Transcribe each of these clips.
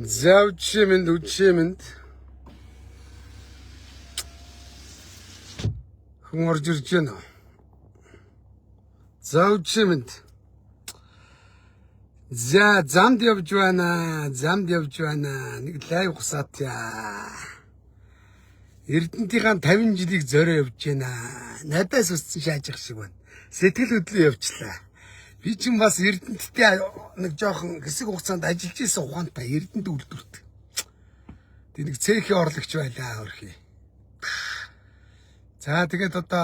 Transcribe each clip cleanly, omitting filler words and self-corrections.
Завчимэнд хүн орж ирж байна. Завчимэнд замд явж байна. Нэг лайв хусаат яа. Эрдэнтийн 50 жилийг зорио явж байна. Надаас үссэн шаажих шиг байна. Сэтгэл хөдлөө явчлаа. Би ч бас Эрдэнттэй нэг жоохон хэсэг хугацаанд ажиллаж исэн ухаантай Эрдэнэт үйлдвэрт. Тэг нэг цэхийн орлогч байлаа хөрхий. За тэгээд одоо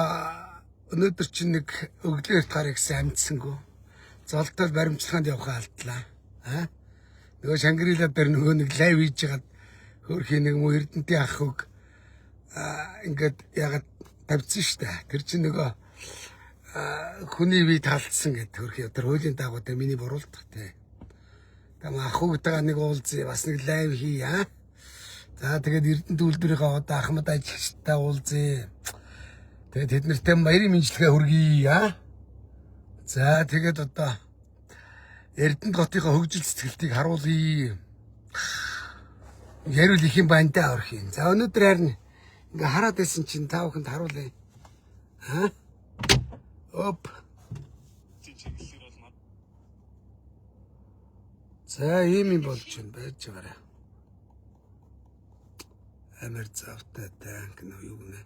өнөөдөр чинь нэг өглөөрт гарах гэсэн амжсангүй. Золтой баримтлаганд явахаа алдлаа. Нөгөө Шангрила дээр нөгөө нэг лайв хийж хагаад хөрхий нэг муу Эрдэнтийн ах хөг ингээд ягаад тавьчихсан штэ. Тэр чинь нөгөө хүний бие талдсан гэдэг хөрхий тэр хуулийн дагуу тэр миний буруулдах тий. Тэгм ах хөгтэйгээ нэг уулзъя бас нэг лайв хийе. За тэгээд Эрдэнэт үйлдвэрийнхээ одоо Ахмад ажилчтай уулзъя. Тэгээд тэд нартай баярын мэндчилгээ хүргэе. За тэгээд одоо Эрдэнэт хотынхоо хөгжил сэтгэлтийг харуулъя. Ярил их юм байна даа хөрхий. За өнөөдөр харин ингээ хараад байсан чинь та бүхэнд харуулъя. Оп. За ийм юм болж байна байж байгаарай. Амар завтай танк нөө юу гэнэ.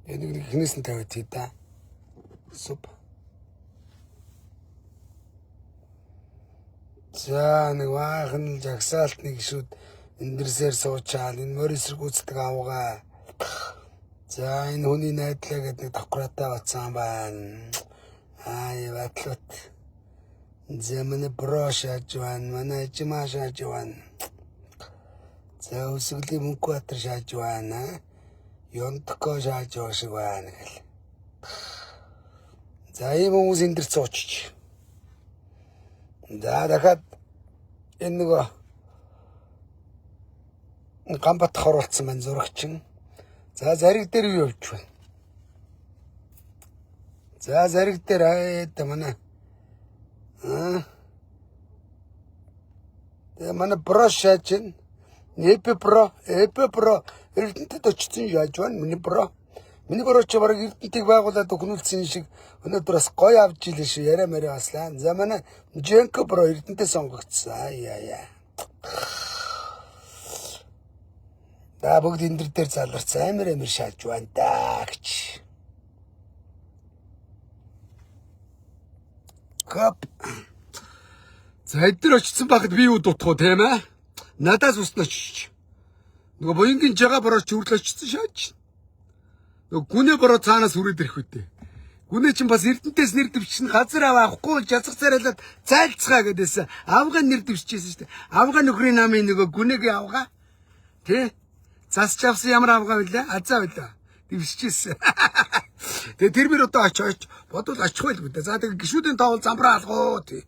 Энийг хинээс нь тавиад тий да. Суп. За нэг ваахан жагсаалт нэг шүүд эндэрсээр суучаал энэ морисрэг үздэг авгаа. За энэ хүний найдлаа гэдэг нэг тохроотой бацсан байна. Яатлууд. Зэмэн брош ажван манай чимаа шаажван. За үсгэлийн мөнгө батар шаажван. Ёнтко шаажван шиг байна гэл. За ийм хүмүүс эндэр суучч. За дахиад энэ нөгөө гамбат хоруулсан байна зурагчин. За зариг дээр юу явж байна? За зариг дээр манай манай брош шаачин. Эпэ про Эрдэнэтэд очсон яаж байна? Миний бро ч бараг Эрдэнэтийг байгуулад өгнүүлсэн шиг өнөөдөр бас гоё авч ийлээ шүү. Яриа мэрэ баслаа. За манай Женко бро Эрдэнэтээ сонгогдсон. Яа. Да бүгд эндэр дээр заларсан амар шааж байна да гэж. Кап. За эдгээр очсон багт би юу дутах уу тийм ээ? Надаас уснаа чиж. Нөгөө буянгийн жага борооч хүрл очсон шааж. Нөгөө гүнээ бороо цаанаас хүрээд ирэх үедээ. Гүнээ чинь бас Эрдэнэтээс нэр дэвчин газар авахгүй жазах царайлаад зайлцгаа гэдээсэн. Авгаа нэр дэвчижсэн шүү дээ. Авгаа нөхрийн намын нөгөө гүнэгээ авгаа. Тэ? Засч авсан ямар авгаа вүлээ? Азаа вүлээ. Дэвчижсэн. Тэгээ тэр мөр одоо очиж бодвол очихгүй л гэдэг. За тэгээ гişүүдийн тоол замбраа алгуу тий.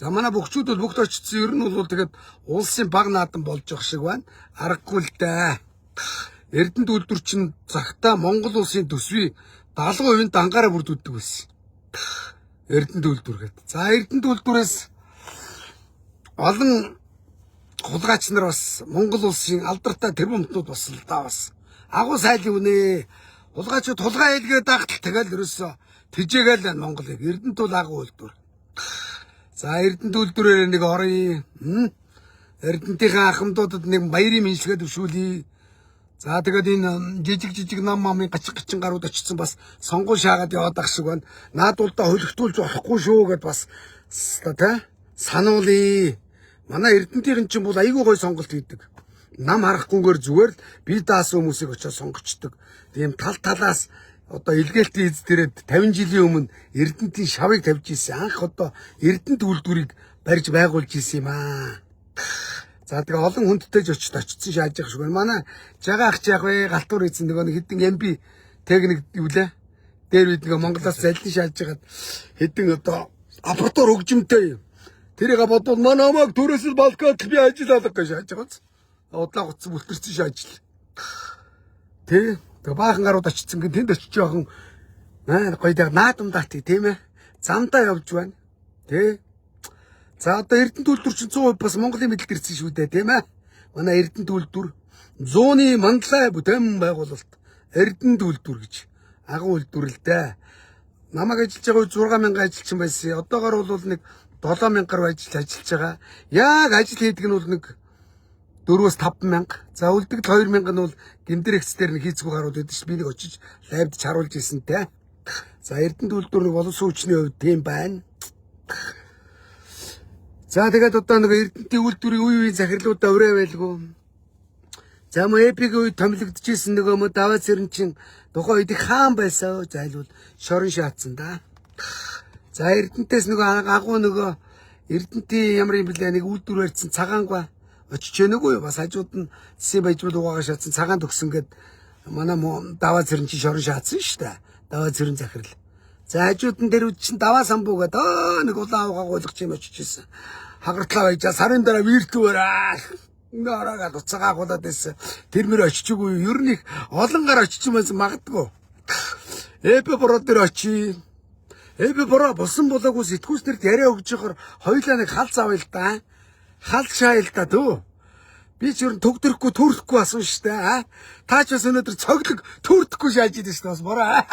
За манай бөхчүүд бол бүгд очсон. Ер нь бол тэгээд улсын баг наадан болж байгаа шиг байна. Аргагүй л дээ. Эрдэнэт үйлдвэр чинь цагтаа Монгол улсын төсвийн 70% дангаараа бүрдүүлдэг байсан. Эрдэнэт үйлдвэр гэдэг. За Эрдэнэт үйлдвэрээс олон хулгайч нар бас Монгол улсын алдартай тэрбумтнууд бас л даа бас. Агуу сайлын үнэ. Хулгайчууд хулгай хэлгээд дагтал тэгэл ерөөсө тэжээгээл Монголыг. Эрдэнэт бол агуу үйлдвэр. За Эрдэнэт үйлдвэрээр нэг оръё. Эрдэнэтийн ахмадуудад нэг баярын мэндчилгээ төвшүүлье. За тэгээд энэ жижиг нам мамын гачин гарууд очсон бас сонгуул шаагаад яваад ах шиг байна. Наадуулдаа хөлөгтүүлж болохгүй шүү гэд бас тэ сануулъя. Манай Эрдэнэтийн чинь бол айгүй гой сонголт хийдэг. Нам харахгүйгээр зүгээр л бие даасан хүмүүсийг очиж сонгочдөг. Тийм талаас одоо илгээлтийн эз дээрээ 50 жилийн өмнө Эрдэнэтийн шавыг тавьж ийсэн. Анх одоо Эрдэнэт үйлдвэрийг барьж байгуулж ийсэн юм аа. За тэгээ олон хүндтэй ч очсон шааж явах шиг байна. Манай жагаа ах яах вэ? Галтуур эзэн нөгөө нэг хэдэн MB техник юу лээ? Дээр үед нөгөө Монголоос залин шааж хагаад хэдэн одоо аппаратур хөгжимтэй. Тэрийг бодвол манай намайг төрөөсөл балкад би ажил алга гэж шааж байгаа. Удлаа гоцсон бүлтэрсэн шааж л. Тэ баахан гарууд очсон гэн тэнд очиж жоохон гоё наадамдаат тийм ээ. Замдаа явж байна. Тэ. За одоо Эрдэнэ үйлдвэр чинь 100% бас Монголын мэдлэг ирсэн шүү дээ тийм ээ. Манай Эрдэнэ үйлдвэр 100-ны мандлай бүтээн байгуулалт Эрдэнэ үйлдвэр гэж агуу үйлдвэр л дээ. Намайг ажиллаж байгаа 6,000 ажилчин байсан. Одоогоор бол нэг 7,000 гаруй ажиллаж байгаа. Яг ажил хийдэг нь бол нэг 4-5,000. За үлдэгдэл 2,000 нь бол гэмдэрэгц дээр нэг хийцгүй гарууд байдаг ш. Би нэг очиж лайвд харуулж ирсэн те. За Эрдэнэ үйлдвэр нэг боловсон хүчний хувьд тийм байна. За тэгээд одоо нэг Эрдэнэ үйлдвэрийн үе захирлуудаа өрөө байлгүй. За мөн эпигийн үед томилогдчихсэн нөгөө мө даваа цэрэн чин тухайн үед их хаан байсан. Зайлвал шорон шаацсан да. За Эрдэнэтээс нөгөө агуу нөгөө Эрдэнэтийн ямар юм блэ нэг үйлдвэр барьсан цагаангаа очиж eenэгүй бас хажууд нь засгийн баяжууд угаагаа шаацсан цагаан төгсөн гэд манай даваа цэрэн чин шорон шаацсан шүү дээ. Даваа цэрэн захирал. За хажууд нь дээр чин даваа самбуугаад нэг улаан угааг ойлгож юм очиж ирсэн. Хагартлаа байж сарын дараа виртуэраа нэраагаад уцаагаа гулаад байсан. Тэр мөр очичгүй ер нь их олон гар очиж юмсан магадгүй. Эпэ бороо дээр очив. Эпэ бороо болсон болоогүй сэтгүүснэрт яриа өгж байгаа хоёлаа нэг халц авъя л да. Халц шаая л да дөө. Би ч ер нь төгдөрөхгүй төрөхгүй асан штэ. Та ч бас өнөөдөр цоглог төрөхгүй шааж идэв штэ бас бороо.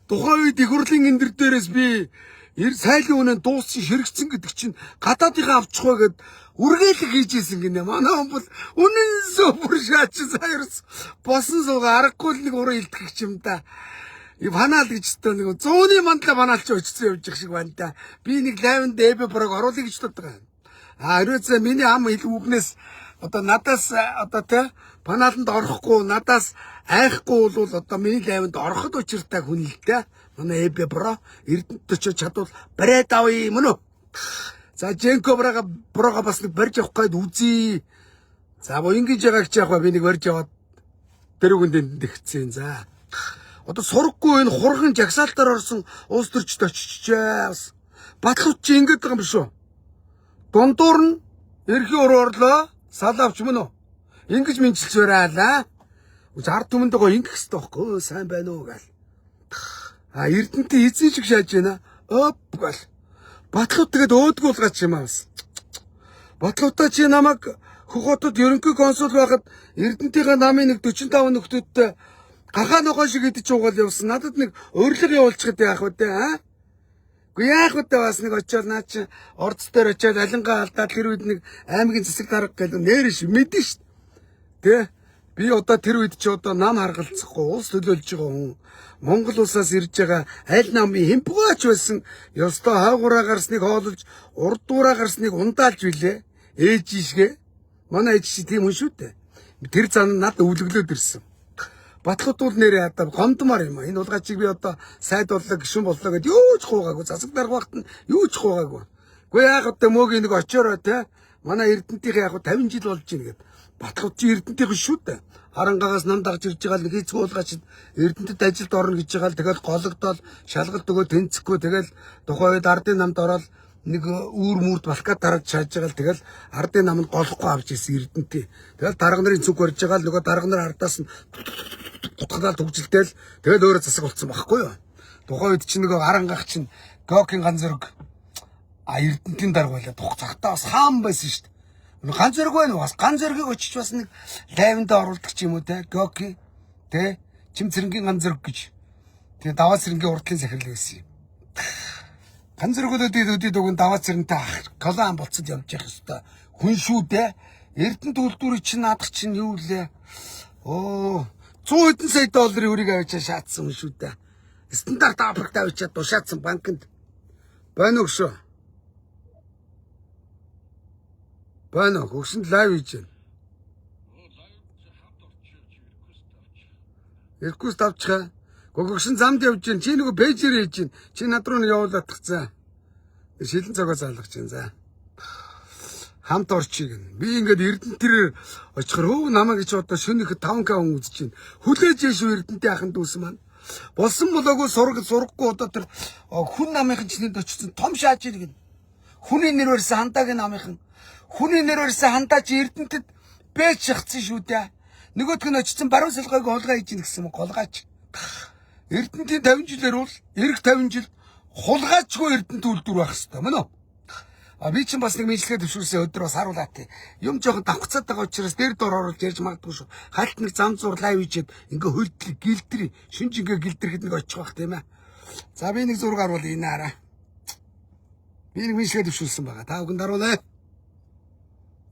Тухайн үед их хурлын эндэр дээрээс би сайлын үнэн дууссан хэрэгцсэн гэдэг чинь гадаадынхаа авчих вэ гэд үргэлэг хийжсэн гинэ. Манай хүн бол үнэн супер шаачин саярс босон сууга аргагүй нэг уран илтгэх юм да. Фанаал гэж тоо нэг 100-ны мандлаа фанаалч очсон явж их шиг байна да. Би нэг лайвнд эбэ борог оруулах гэж боддог. Ерөөсөө миний ам үгнээс одоо надаас одоо тэ фанааланд орохгүй надаас айхгүй бол одоо миний лайвнд ороход учиртай хүн л дээ. Манай эбэ бороо Эрдэнэт очиж чадвал барайд авъя мөн үү? За Женко бороо бас нэг барьж явах гээд үзье. За бо ингэж ягааг ч яах вэ? Би нэг барьж яваад дэрүүгэнд дэгцэн. За. Одоо сурахгүй энэ хурхан жагсаалтаар орсон улс төрчд очичээ. Батлууд чи ингэж байгаа юм биш үү? Дундуур нь эрхийн уруу орлоо. Салавч мөн үү? Ингэж минжилж бараалаа. Ард түмэндээ гоо ингэх хэрэгтэй байхгүй. Сайн байна уу гэл. Эрдэнэтийн эзэн шиг шааж байна. Оп гэл. Батлууд тэгээд өөдгөө улгаач юм аавс. Батлуудаа чи намайг хөхөтөд ерөнхий консул байхад Эрдэнэтийн намын нэг 45 нөхдөдтэй гахаа ногоо шиг идэж угаал явсан. Надад нэг урилга явуулчихад яах вэ те? Гэхдээ яах вэ бас нэг очиод наа чи орц дээр очиод алингаа алдаад тэр үед нэг аймгийн засаг дарга гэл нэрш мэдэн шít. Тэ? Би одоо тэр үед чи одоо нам харгалцахгүй улс төлөөлж байгаа хүн Монгол улсаас ирж байгаа аль намын хэмпгаач байсан ёстой хаагураа гарсныг хоололж урдуураа гарсныг ундаалж билээ. Ээж ишгэ. Манай ээж чи тийм хүн шүү дээ. Тэр зан надад өвлөглөөд ирсэн. Батлууд бол нэрээ одоо гомдмаар юм. Энэ улгаачийг би одоо сайд боллоо гişүн боллоо гэд юу ч хуугаагүй. Засаг дарга багт нь юу ч хуугаагүй. Гэхдээ яг одоо мөөгийн нэг очиороо те манай Эрдэнэтийн яг 50 жил болж байна гэд. Батлууд чи Эрдэнэтийн шүү дээ. Харангаагаас нам дагж ирж байгаа нэг хэцүү улгаач Эрдэнэтэд ажилд орно гэж байгаа л тэгэл гологдоод шалгалт өгөө тэнцэхгүй тэгэл тухайн үед ардын намд ороод нэг үүр мүрд балкад дарагч шааж байгаа л тэгэл ардын намд голохгүй авч ирсэн Эрдэнэтэй. Тэгэл дарга нарын зүг барьж байгаа л нөгөө дарга нар ардаас нь гутгалаад төгжилтэл тэгэл өөрөө засаг болцсон байхгүй юу. Тухайн үед чинь нөгөө арангаах чинь Гокийн ганц зэрэг Эрдэнэтийн дарга байлаа. Тух цагтаа бас хаан байсан шүү дээ. Ганц зэрэг байна уу? Бас ганц зэргийг очиж бас нэг лайвнд оруулдаг ч юм уу те. Гоки те. Чим цэрэнгийн ганц зэрэг гэж. Тэгээ даваа цэрэнгийн урдлын захирал байсан юм. Ганц зэрэгүүд өгөн даваа цэрэнтэй колон болцод явж явах ёстой. Хүн шүү дээ. Эрдэнэт үйлдвэрийн чинь наадах чинь юу лээ? 100 хэдэн сая долларын өрийг авчаа шаацсан хүн шүү дээ. Стандарт Африкт авчаад тушаацсан банкнд байна уу шүү. Байна уу? Хөгсөнд лайв хийж байна. Иркүст авчихаа. Гөгсөн замд явж байна. Чи нөгөө пэйжээр хийж байна. Чи над руу явуулаад тагцаа. Шилэн цагаа залгаж байна. За. Хамт орчиг. Би ингээд Эрдэнэт тэр очихор хөв намаа гэж одоо шөнөх 5К хүн үзэж байна. Хүлээж яшгүй Эрдэнэтийн ахын дүүс маань. Болсон болоогүй сурахгүй одоо тэр хүн намынхын чинэд очсон том шааж иргэн. Хүний нэр барьсан хандагийн намынхан. Хүний нэр барьсан хандаа чи Эрдэнэтэд бэж шахацсан шүү дээ. Нөгөөх нь очсон баруун солгойг хулгай хийж гисэн голгаач. Эрдэнтийн 50 жилээр бол эрэг 50 жил хулгайчгүй эрдэнэт үйлдвэр байх хэвээр мөн үү? Би чинь бас нэг мэдлэгээ төвшүүлсэн өдөр бас харуулаад юм жоохон давхцаад байгаа учраас дээр дор оруулж ярьж магадгүй шүү. Хальт нэг зам зур лайв хийгээд ингээ хөлдлөг гэлтрий шинж ингээ гэлтрэхэд нэг очих байх тийм ээ. За би нэг зураг харуул энэ хараа. Би нэг мэдлэгээ төвшүүлсэн байгаа. Та бүхэнд харуулъя.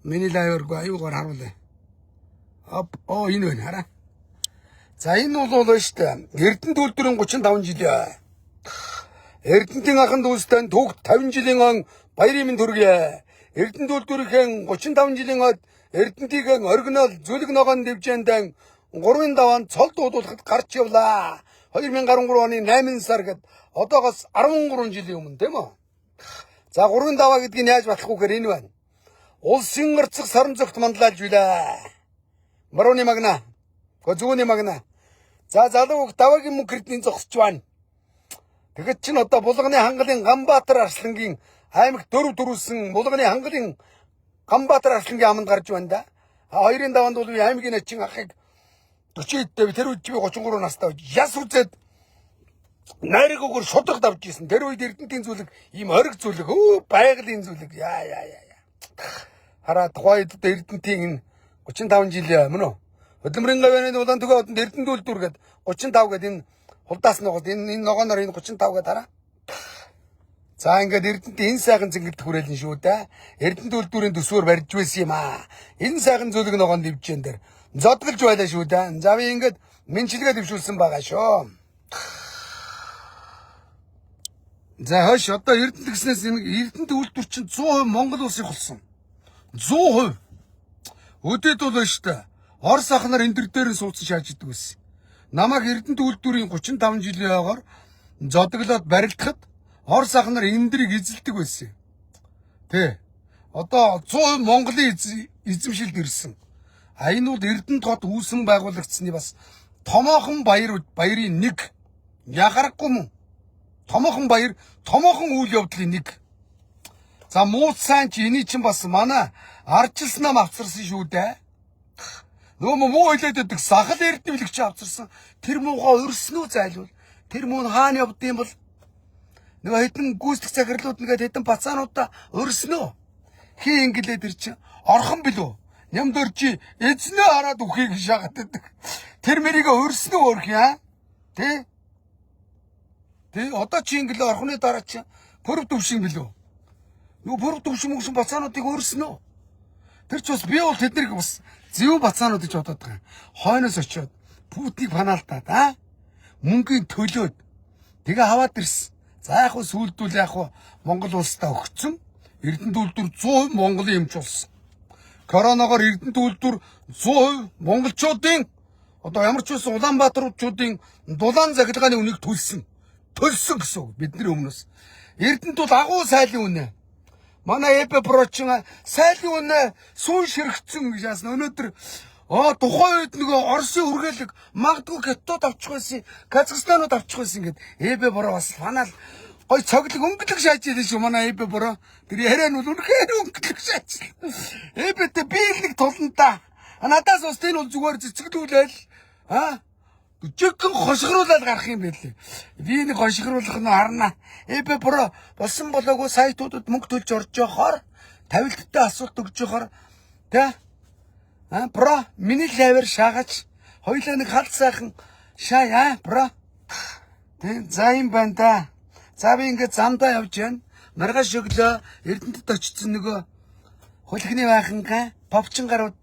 Миний лайвэргүй аюугаар харуулъя. Энэ байна хараа. За энэ бол шүү дээ. Эрдэнэт үйлдвэрийн 35 жилийн Эрдэнэтийн ахын дүүстэй түүх 50 жилийн он баярын минь төргий. Эрдэнэт үйлдвэрийн 35 жилийн од Эрдэнэтийн оригинал зүлэг ногоон дэвжээндээ 3-5 он цол дуудуулахад гарч явлаа. 2013 оны 8 сар гэд одоогоос 13 жилийн өмнө тийм үү? За 3-5 гэдгийг яаж батлахгүйгээр энэ байна. Улсын гарцах саран зөвхт мандлайлж билээ. Барууны магна. Зүүнний магна. За залуу хөх даваагийн мөнгө кредитийн зогсож байна. Тэгэхэд чинь одоо Булганы хангалын Ганбаатар Арслангийн аймаг 4 дөрүүлсэн Булганы хангалын Ганбаатар Арслангийн аманд гарч байна да. 2-5-нд бол аймгийн ачин ахыг 40-д тэр үед би 33 настай яс үзээд найраг өгөр шудраг давж ийсэн. Тэр үед Эрдэнэтийн зүйлэг ийм ориг зүйлэг байгалийн зүйлэг яа. Хараа тухайд Эрдэнэтийн 35 жил мөн үү? Хөдөлмөрийн гавьяаны улаан төгөө одонд Эрдэнэт үйлдвэр гээд 35 гээд энэ хулдаас ногод энэ ногооноор энэ 35 гээд хараа. За ингээд Эрдэнэтийн энэ сайхан зингэлт хүрээлэн шүү дээ. Эрдэнэт үйлдвэрийн төсвөр барьж байсан юм аа. Энэ сайхан зүлэг ногоон дэвжэн дээр зодголж байлаа шүү дээ. За би ингээд мэнчилгээ дэвшүүлсэн байгаа шүү. За хойш одоо Эрдэнэт гэснээс Эрдэнэт үйлдвэр чинь 100% Монгол улсын болсон. 100%. Өдөөд бол байна шүү дээ. Орос ахнаар энэ дээр суудсан шааж идэг байсан. Намайг Эрдэнэт үйлдвэрийн 35 жилийн ойгоор зодглоод барилдахад Орос ахнаар энэ дэрийг эзэлдэг байсан. Тэ. Одоо 100% Монголын эзэмшилд ирсэн. Энэ бол Эрдэнэт хот үүсгэн байгуулагдсны бас томоохон баярын нэг. Ягарахгүй мөн. Томоохон баяр, томоохон үйл явдлын нэг. За муу сайн чи эний чинь бас манай арчилснаа авцарсан шүү дээ. Нөгөө муу хэлээд өгдөг сахал эрдэмлэгч авцарсан. Тэр муугаа өрснөө зайлвал. Тэр муу хаана явдсан бол нөгөө хэдэн гүйцэтгэх захирлууд нэгэд хэдэн бацаануудаа өрснөө. Хий ингэлээ тэр чинь орхон билүү. Нямд өрчи эзнээ хараад үхийг шагаад байдаг. Тэр мэрийг өрснөө өрх яа. Тэ? Тэ одоо чи ингэлээ орхоны дараа чи пөрв төвшин билүү. Нөгөө пөрв төвшин мөшин бацаануудыг өрснөө. Тэр ч бас би бол тэднийг бас зэв бацаанууд гэж бодоод байгаа. Хойноос очиод Путиныг фанаалтаад мөнгөний төлөөд тэгээ хаваад ирсэн. За яг хөө сүлдүүл яг хөө Монгол улстай өгцөн Эрдэнэт үйлдвэр 100% Монголын эмч болсон. Коронавигоор Эрдэнэт үйлдвэр 100% монголчуудын одоо ямар ч байсан Улаанбаатарчуудын дулаан захиргааны үнийг төлсөн гэсэн үг бидний өмнөөс. Эрдэнэт бол агуу сайлын үнэ. Манай ЭП прочин сайлын үнэ сүүн ширхцэн гэж яасан. Өнөөдөр тухайн үед нөгөө Оросын үргэлэг магадгүй Хятад авчих байсан, Казахстанууд авчих байсан гэд ЭП бороо бас фанаал гой цоглог өнгөлөг шааж идэв шүү манай ЭП бороо. Тэр яриа нь бол үнэхээр өнгөлөг шааж. ЭП-тэй би л нэг тулнаа. Надаас бас энэ бол зүгээр цэцгэлүүлээл жигэн хошгруулаад гарах юм байлээ. Би нэг хошгруулах нь харна. ЭП бороо болсон болоогүй сайтуудад мөнгө төлж орж явахаар тавилттай асуулт өгж явахаар тэ бро миний лавер шаагаач хоёлаа нэг халт сайхан шаа бро. Тэ за юм байна да. За би ингээд замдаа явж байна. Маргааш өглөө Эрдэнэтэд очсон нөгөө хулхны байхангаа повчин гарууд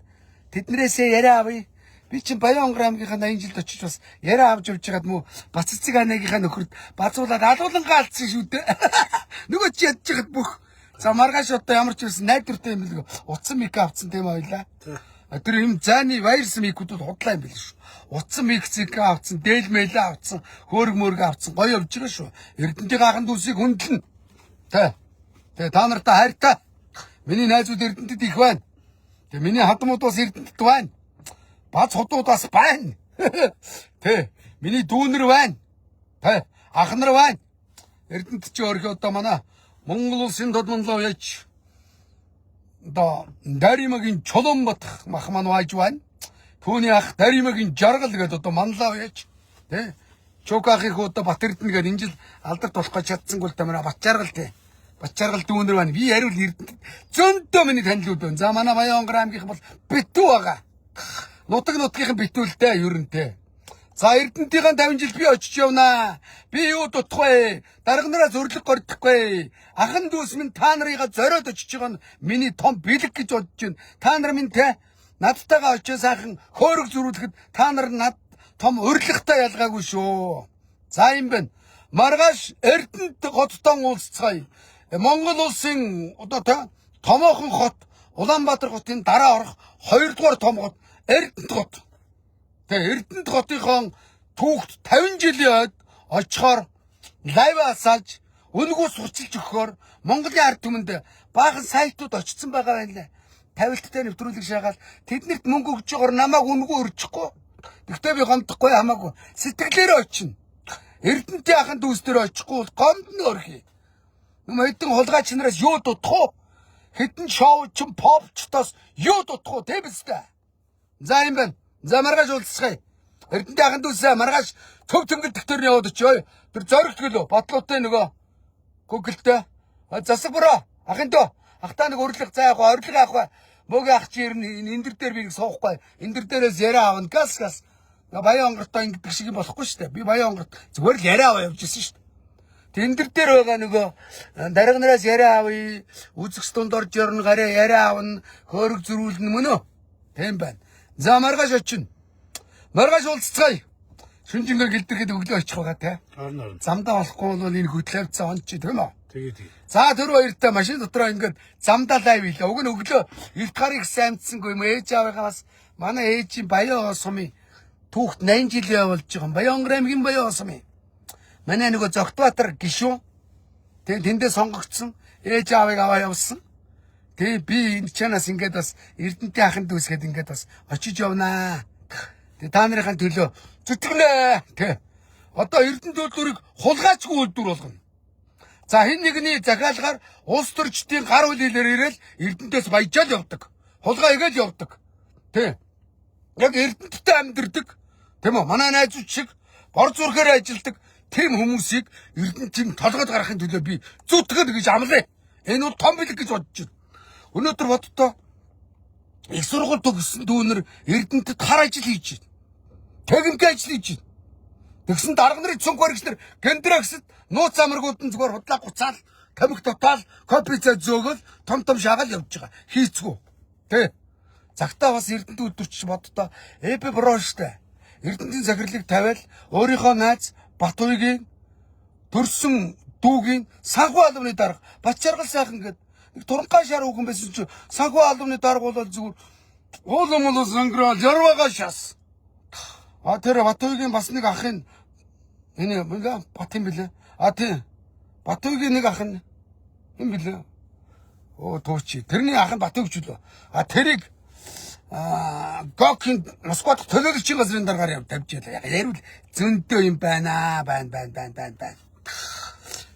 тэднэрээсээ яриа авъя. Би чинь Баянгар аймгийнхаа 80 жилд очиж бас яриа авч явж байгаад мүү Баццэг анагийнхаа нөхөрд базуулаад алуулангаа алдсан шүү дээ. Нөгөө чи ядж байгаад бүх. За маргааш одоо ямар ч байсан найдвартай юм билгүй. Утсан мик авцсан тийм байлаа. Тэр юм зааны вайрс микүүд худлаа юм биш шүү. Утсан микцэг авцсан, дээл мэлээ авцсан, хөөрг мөрг авцсан гоё явж байгаа шүү. Эрдэнэтийн хахан дүүсийг хөндлөн. Тэ та нартай хайртай. Миний найзууд Эрдэнэтэд их байна. Тэ миний хадмууд бас Эрдэнэтэд байна. Бац хотууд бас байна. Тэ миний дүүнэр байна. Тэ ах нар байна. Эрдэнэт чи өөрхий одоо манай Монгол улсын тодмонлоо яж одоо Даримагийн Чулуунбат мах маань байж байна. Түүний ах Даримагийн жаргал гэдэг одоо манлаа яач тий. Чукахыг одоо Бат Эрдэнэ гэдэг энэ жил алдарт болох гэж чадсангүй л та манай Бат жаргал тий. Бат жаргал дүүнэр байна. Би хариул Эрдэнэ зөндөө миний танилуд байна. За манай Баянгар аймгийнх бол битүү байгаа. Нутгийн битүүлтэй ерөнтэй. За Эрдэнэтийн 50 жил би очиж явнаа. Би юу дутах вэ? Дарга нараа зөвлөг гордохгүй. Ахан дүүс минь та нарыгаа зориод очиж байгаа нь миний том бэлэг гэж бодож байна. Та нар минь те надтайгаа очиж сайхан хөөрөг зөрүүлэхэд та нар над том урилгатай ялгаагүй шүү. За юм байна. Маргааш Эрдэнэт хоттой уулзцгаая. Монгол улсын одоо томоохон хот Улаанбаатар хотын дараа орох 2 дугаар том хот Эрдэнэт хот. Эрдэнэт хотынхон түүхт 50 жилийн очихоор лайв асааж үнэгүй сурчилж өгөхөөр Монголын ард түмэнд баахан сайтууд очсон байгаа юм лээ. Тавилттай нэвтрүүлэг шаагаад тэднэрт мөнгө өгж байгаа намайг үнэгүй өрчихгүй. Тэгтээ би гомдохгүй хамаагүй. Сэтгэлээрээ очино. Эрдэнэтийн ахын дүүстээр очихгүй бол гомд нь өрхий. Хэдэн хулгайч нараас юу дутах уу? Хэдэн шоучин попчтоос юу дутах уу? Тэ бистэ. За юм байна. За маргааш уулзцгаая. Эрдэнэтийн ахын дүүсээ маргааш төв тэнгэл дэвтэр яваад очив. Тэр зоригт гэлөө бодлоотой нөгөө гүгэлтэй. Засаг бүрөө ахын дөө. Ахтаа нэг өрлөх заа явах, орилго авах. Мөгийн ах чи ирнэ энэ дэр дээр би нэг суухгүй. Энэ дэр дээрээс яриа аавна. Гас. Баян онгортой ингэдэг шиг юм болохгүй шүү дээ. Би баян онгорт зүгээр л яриа аваа явж ирсэн шүү дээ. Тэн дэр дээр байгаа нөгөө дарга нараас яриа авъя. Үзэгс дунд орж ярна, гараа яриа аавна, хөөрөг зөрүүлнэ мөн үү? Тийм байна. За маргааш очино. Маргааш уулзцгаая. Шүнжингээр гэлдэрхэд өглөө очих байгаа те. Замдаа болохгүй бол энэ хөдөл авцсан он чи тийм үү? Тэгээ. За тэр хоёртай машин дотроо ингээд замдаа лайв хийлээ. Уг нь өглөө эрт гарыг саймцсангүй юм. Ээж аваагаа бас манай ээжийн Баян сумын түүхт 80 жил явуулж байгаа юм. Баянгар аймгийн Баян сумын. Манай нөгөө Зогтбаатар гишүүн. Тэгээ тэндээ сонгогдсон. Ээж авааг аваа явсан. Тэгээ би энэ чанаас ингээд бас Эрдэнэтийн ахын дүүсгээд ингээд бас очиж явнаа. Тэгээ та нарын төлөө зүтгэнэ. Тэ. Одоо Эрдэнэт үйлдвэрийг хулгайчгүй үйлдвэр болгоно. За хин нэгний захиалгаар улс төрчдийн гар хүлээлээр ирээл Эрдэнэтээс баяжаал явдаг. Хулгай игээл явдаг. Тэ. Яг Эрдэнэттэй амьдэрдэг. Тийм үү? Манай найзууд шиг бор зүрхээр ажилдаг тийм хүмүүсийг Эрдэнэтийн толгойд гаргахын төлөө би зүтгэл гэж амлаа. Энэ бол том бэлэг гэж бодож байна. Өнөөдөр боддоо их сургууль төгссөн дүүнэр Эрдэнэтэд хар ажил хийж байна. Техникийн ажил хийж байна. Тэгсэн дарга нарын цонх баригчнэр гендраксд нууц амаргууд нь зүгээр худлаа гуцаал, тамхи тотаал, копицаа зөөгөл том шаагаал явж байгаа. Хийцгүй. Тэ. Цагтаа бас Эрдэнэт үйлдвэрч боддоо ЭП броштой. Эрдэнэтийн захирлыг тавиал өөрийнхөө найз Батуйгийн төрсөн дүүгийн санхүү албаны дарга Батчаргал сайхан гээд нэг туранхай шар үгэн байсан чи санхүү албаны дарга бол зүгээр уулмол сонгрол ярвага шас. Тэр Батуйгийн бас нэг ахын энэ Бат юм билээ. Тийм. Батуйгийн нэг ах нь юм билээ. Туучи. Тэрний ах нь Батуйч үлээ. Тэрийг Гокин Москвад төлөөлөгчийн газрын дараагаар тавьж ялаа. Ярил зөндөө юм байна.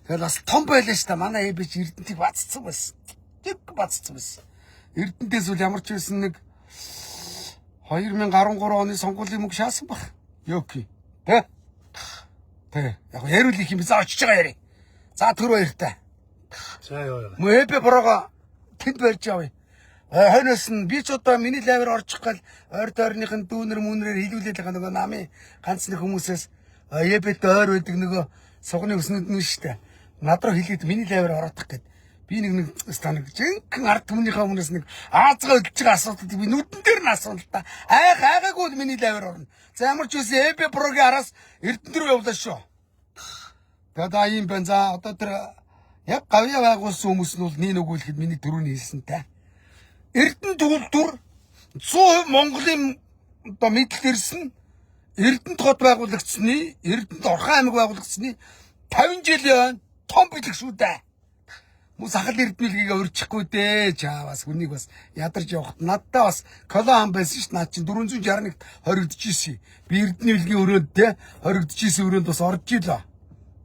Тэгэхээр бас том байлаа шүү дээ. Манай ээбич Эрдэнэтийг баццсан байсан. Тэг баццсан байсан. Эрдэнэтээс үл ямар ч байсан нэг 2013 оны сонгуулийн мөнгө шаасан баг. Ёки. Тэ. Яг ярил их юм за очиж байгаа яри. За төр баяртай. За яа. Мөбе бороо тэнд барьж явъя. Хойноос нь би ч одоо миний лайваар орчих гал ойр дойрныхын дүүнэр мүнрээр хилүүлээд байгаа нөгөө намын ганц нэг хүмүүсээс ебет ойр байдаг нөгөө сугны өснөд нь штэ. Над руу хилээд миний лайваар ороодох гэд. Би нэг станаг жинхэнэ ард түмнийхээ өмнөөс нэг аазгаа өдөлж байгаа асуудал би нүдэн дээр нь асуун л та. Айгаагүй миний лайваар орно. За ямар ч үсэн ебе прогийн араас Эрдэнэт рүү явлаа шүү. Тэгээд ийм байна. За одоо тэр яг гавьяа байгуулсан хүмүүс нь бол нэг өгүүлэхэд миний дөрөвний хэлсэнтэй. Эрдэнэт үйлдвэр 100% Монголын одоо мэдл ирсэн Эрдэнэт хот байгуулагдсны Эрдэнэт Орхон аймаг байгуулагдсны 50 жилийн том бэлэг шүү дээ. Мус ахал Эрдэнэлгийг өрчихгүй дээ. Чаавас хүнийг бас ядарч явахт надтай бас колон байсан ш. Наад чинь 461 хоригдчихсэн. Би Эрдэнэлгийн өрөөнд те хоригдчихсэн өрөөнд бас орж ийлээ.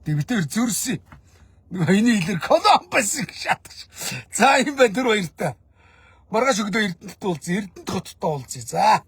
Тэг битэр зөрсөн. Нөгөө энэ хэлэр колон байсан шатах. За юм байна тэр хоёртай. Маргааш өгдөө Эрдэнэт уулзъя. Эрдэнэт хоттой уулзъя. За.